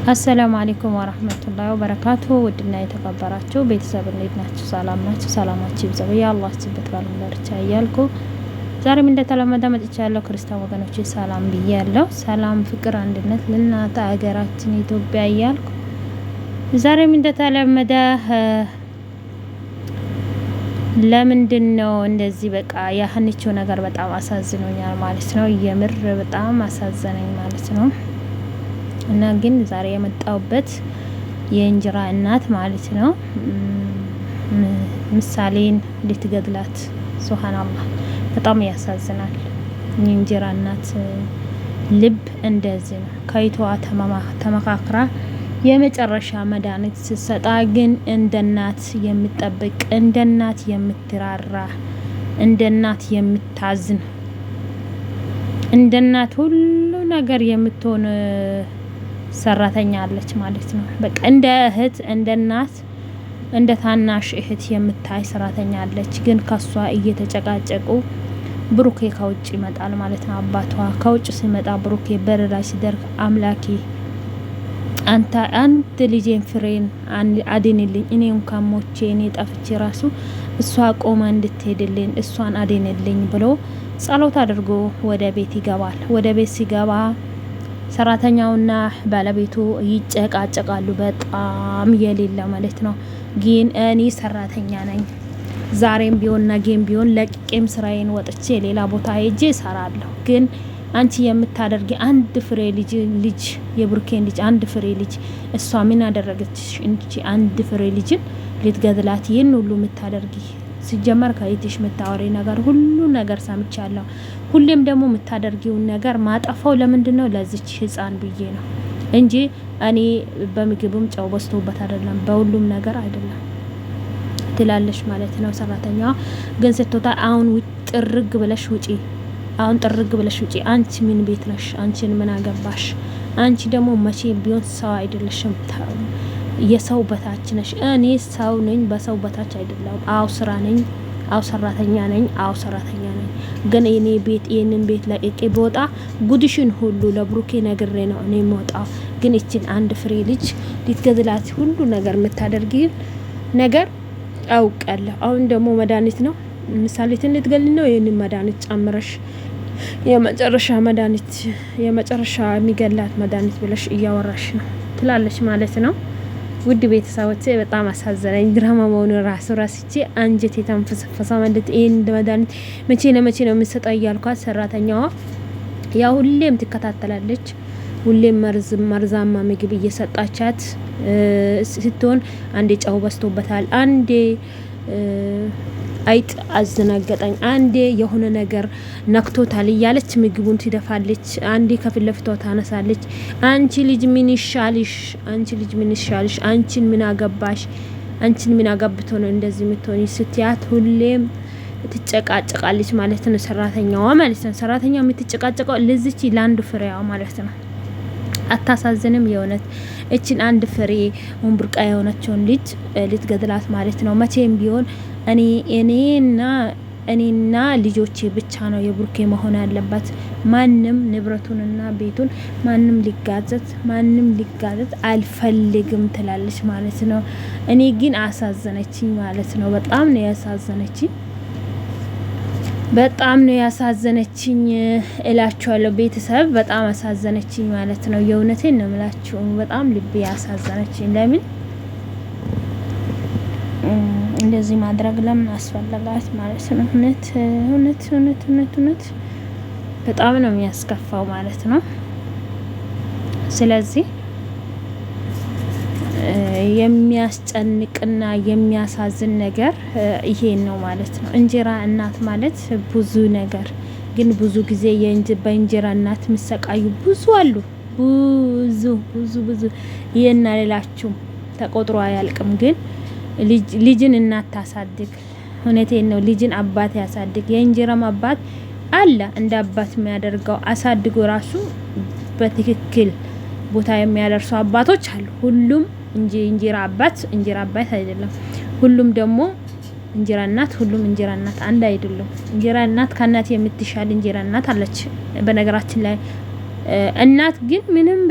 አሰላሙ አለይኩም ወራህመቱላሂ ወበረካቱ። ውድና የተከበራችሁ ቤተሰብ እንዴት ናችሁ? ሰላም ናችሁ? ሰላማችሁ ይብዛ በያላህ ስበት ባሉ ዳርቻ እያልኩ ዛሬም እንደተለመደ መጥቻለሁ። ክርስቲያን ወገኖቼ ሰላም ብያለሁ። ሰላም፣ ፍቅር፣ አንድነት ለእናንተ ሀገራችን ኢትዮጵያ እያልኩ ዛሬም እንደተለመደ ለምንድነው እንደዚህ በቃ ያህንቾ ነገር በጣም አሳዝኖኛል ማለት ነው። የምር በጣም አሳዘነኝ ማለት ነው። እና ግን ዛሬ የመጣውበት የእንጀራ እናት ማለት ነው ምሳሌን ልትገድላት ሱብሃንአላህ በጣም ያሳዝናል። የእንጀራ እናት ልብ እንደዚህ ነው። ከይቷ ተመካክራ የመጨረሻ መድኃኒት ስትሰጣ ግን እንደ እናት የምትጠብቅ፣ እንደ እናት የምትራራ፣ እንደ እናት የምታዝን፣ እንደ እናት ሁሉ ነገር የምትሆን ሰራተኛ አለች ማለት ነው። በቃ እንደ እህት፣ እንደ እናት፣ እንደ ታናሽ እህት የምታይ ሰራተኛ አለች። ግን ከሷ እየተጨቃጨቁ ብሩኬ ከውጭ ይመጣል ማለት ነው። አባቷ ከውጭ ሲመጣ ብሩኬ በር ላይ ሲደርግ አምላኬ አንተ አንድ ልጄን ፍሬን አድንልኝ፣ እኔ እንኳን ሞቼ እኔ ጠፍቼ ራሱ እሷ ቆማ እንድትሄድልኝ እሷን አድንልኝ ብሎ ጸሎት አድርጎ ወደ ቤት ይገባል። ወደ ቤት ሲገባ ሰራተኛውና ባለቤቱ ይጨቃጨቃሉ በጣም የሌለ ማለት ነው። ግን እኔ ሰራተኛ ነኝ፣ ዛሬም ቢሆን ነገም ቢሆን ለቅቄም ስራዬን ወጥቼ ሌላ ቦታ ሄጄ እሰራለሁ። ግን አንቺ የምታደርጊ አንድ ፍሬ ልጅ የብሩኬን ልጅ አንድ ፍሬ ልጅ እሷ ምን አደረገች እንጂ አንድ ፍሬ ልጅን ልትገድላት ይህን ሁሉ የምታደርጊ? ሲጀመር ከይትሽ የምታወሪ ነገር ሁሉ ነገር ሰምቻለሁ። ሁሌም ደግሞ የምታደርጊውን ነገር ማጠፋው ለምንድነው? ለዚች ህፃን ብዬ ነው እንጂ እኔ በምግብም ጨው በዝቶበት አይደለም፣ በሁሉም ነገር አይደለም ትላለሽ ማለት ነው ሰራተኛዋ። ግን ስትወጣ አሁን ጥርግ ብለሽ ውጪ፣ አሁን ጥርግ ብለሽ ውጪ። አንቺ ምን ቤት ነሽ? አንቺን ምን አገባሽ? አንቺ ደግሞ መቼ ቢሆን ሰው አይደለሽም፣ የሰው በታች ነሽ። እኔ ሰው ነኝ፣ በሰው በታች አይደለም። አው ስራ ነኝ፣ አው ሰራተኛ ነኝ፣ አው ሰራተኛ ነኝ። ግን እኔ ቤት ይሄንን ቤት ለቅቄ በወጣ ጉድሽን ሁሉ ለብሩኬ ነግሬ ነው እኔ የምወጣው። ግን እቺን አንድ ፍሬ ልጅ ልትገድላት ሁሉ ነገር የምታደርጊ ነገር አውቃለሁ። አሁን ደግሞ መድኃኒት ነው ምሳሌትን ልትገል ነው። ይሄንን መድኃኒት ጨምረሽ የመጨረሻ መድኃኒት የመጨረሻ የሚገላት መድኃኒት ብለሽ እያወራሽ ነው ትላለች ማለት ነው። ውድ ቤተሰቦቼ በጣም አሳዘነኝ። ድራማ መሆኑን ራሱ ራስቼ አንጀት የተንፈሰፈሰ ማለት ይሄን መድኃኒት መቼ ነው የምትሰጠው እያልኳት ሰራተኛዋ ያ ሁሌም ትከታተላለች። ሁሌም መርዛማ ምግብ እየሰጣቻት ስትሆን አንዴ ጨው በዝቶበታል፣ አንዴ አይጥ አዘናገጠኝ፣ አንዴ የሆነ ነገር ነክቶታል እያለች ምግቡን ትደፋለች። አንዴ ከፊት ለፊቷ ታነሳለች። አንቺ ልጅ ምን ይሻልሽ? አንቺ ልጅ ምን ይሻልሽ? አንቺን ምን አገባሽ? አንቺን ምን አገብቶ ነው እንደዚህ የምትሆኒ? ስትያት ሁሌም ትጨቃጨቃለች ማለት ነው ሰራተኛዋ ማለት ነው። ሰራተኛዋ የምትጨቃጨቀው ለዚች ለአንድ ፍሬዋ ማለት ነው። አታሳዝንም? የእውነት እችን አንድ ፍሬ ወንብርቃ የሆነችውን ልጅ ልትገድላት ማለት ነው። መቼም ቢሆን እኔና ልጆቼ ብቻ ነው የብሩኬ መሆን ያለባት። ማንም ንብረቱንና ቤቱን ማንም ሊጋዘት አልፈልግም ትላለች ማለት ነው። እኔ ግን አሳዘነችኝ ማለት ነው። በጣም ነው ያሳዘነችኝ እላችኋለሁ ቤተሰብ። በጣም አሳዘነችኝ ማለት ነው። የእውነቴን ነው የምላችሁ። በጣም ልቤ ያሳዘነችኝ። ለምን እንደዚህ ማድረግ ለምን አስፈለጋት ማለት ነው። እውነት በጣም ነው የሚያስከፋው ማለት ነው። ስለዚህ የሚያስጨንቅና የሚያሳዝን ነገር ይሄን ነው ማለት ነው። እንጀራ እናት ማለት ብዙ ነገር፣ ግን ብዙ ጊዜ በእንጀራ እናት የሚሰቃዩ ብዙ አሉ። ብዙ ይሄን አልላችሁም፣ ተቆጥሮ አያልቅም። ግን ልጅን እናት ታሳድግ። እውነቴን ነው። ልጅን አባት ያሳድግ። የእንጀራም አባት አለ እንደ አባት የሚያደርገው አሳድጎ ራሱ በትክክል ቦታ የሚያደርሱ አባቶች አሉ። ሁሉም እንጀራ አባት አይደለም። ሁሉም ደግሞ እንጀራ እናት አንድ አይደለም። እንጀራ እናት ከእናት የምትሻል እንጀራ እናት አለች። በነገራችን ላይ እናት ግን ምንም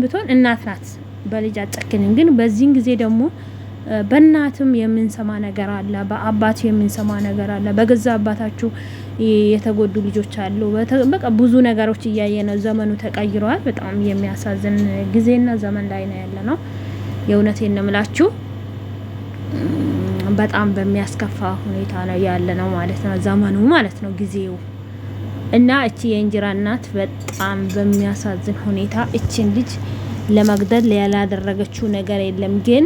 ብትሆን እናት ናት። በልጅ አጨክንም። ግን በዚህን ጊዜ ደግሞ በእናትም የምንሰማ ነገር አለ፣ በአባት የምንሰማ ነገር አለ። በገዛ አባታችሁ የተጎዱ ልጆች አሉ። በቃ ብዙ ነገሮች እያየን ነው። ዘመኑ ተቀይሯል። በጣም የሚያሳዝን ጊዜና ዘመን ላይ ነው ያለ ነው። የእውነቴን ነው የምላችሁ። በጣም በሚያስከፋ ሁኔታ ነው ያለ ነው ማለት ነው ዘመኑ ማለት ነው ጊዜው። እና እቺ የእንጀራ እናት በጣም በሚያሳዝን ሁኔታ እቺን ልጅ ለመግደል ያላደረገችው ነገር የለም። ግን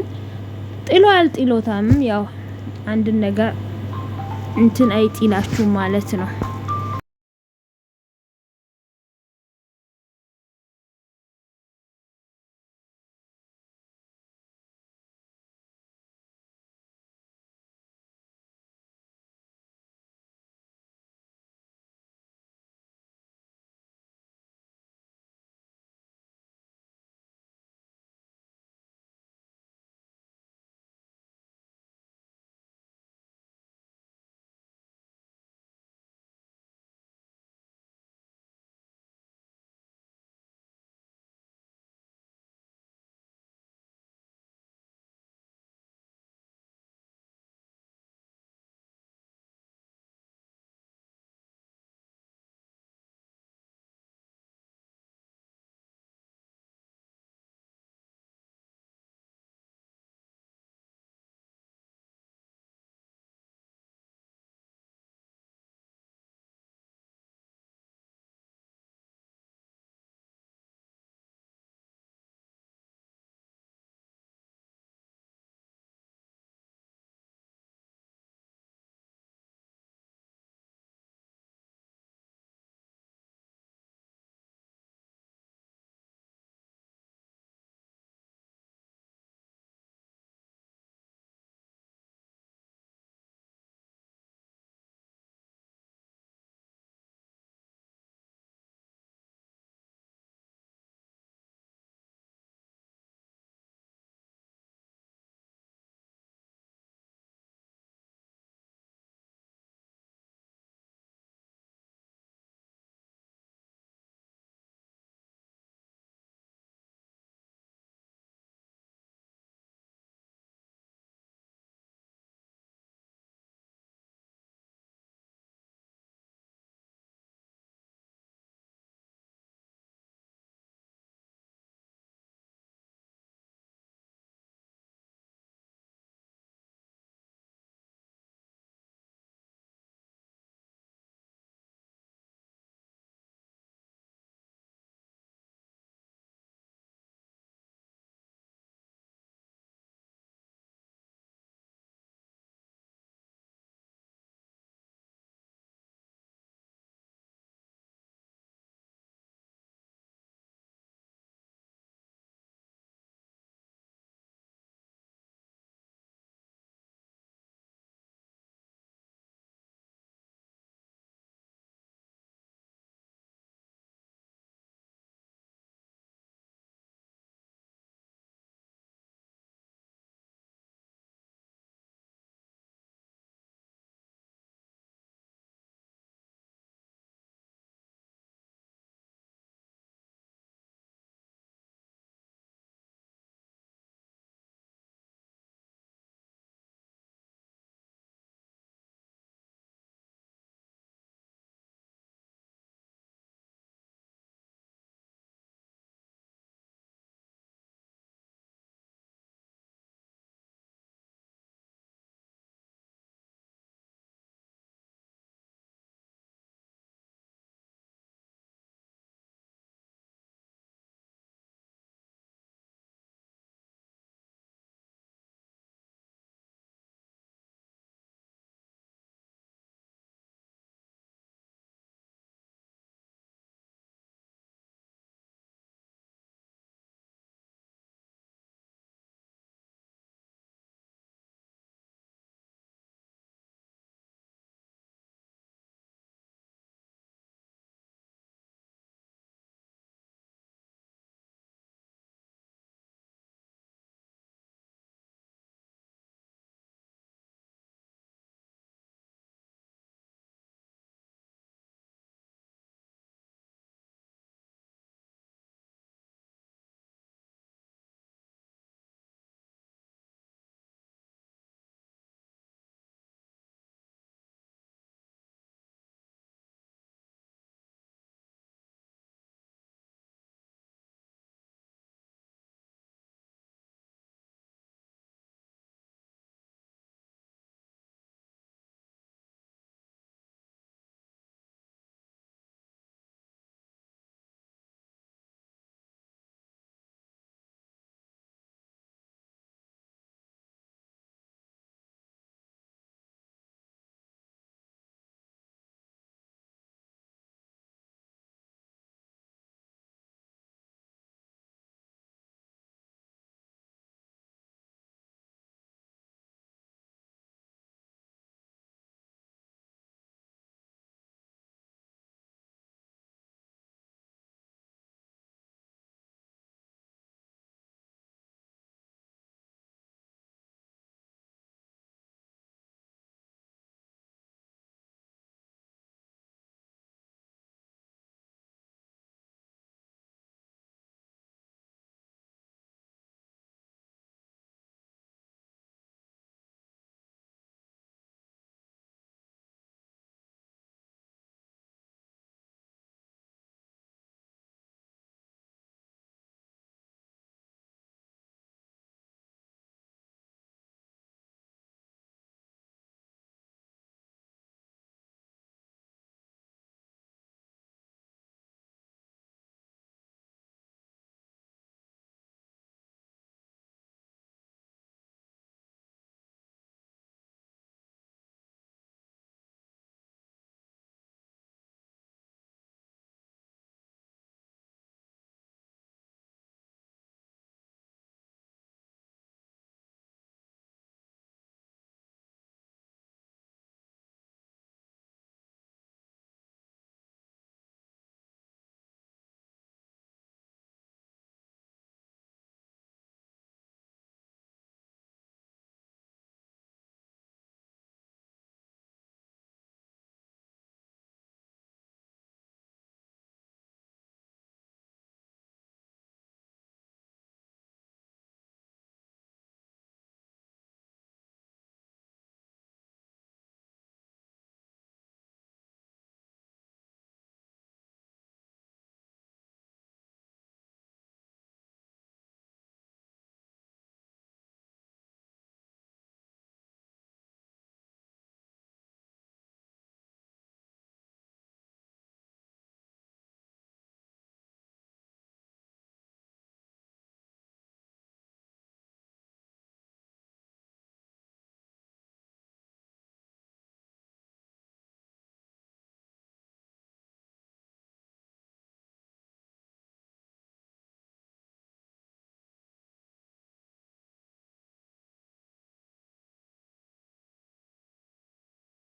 ጥሎታም ያው አንድ ነገር እንትን አይጥላችሁ ማለት ነው።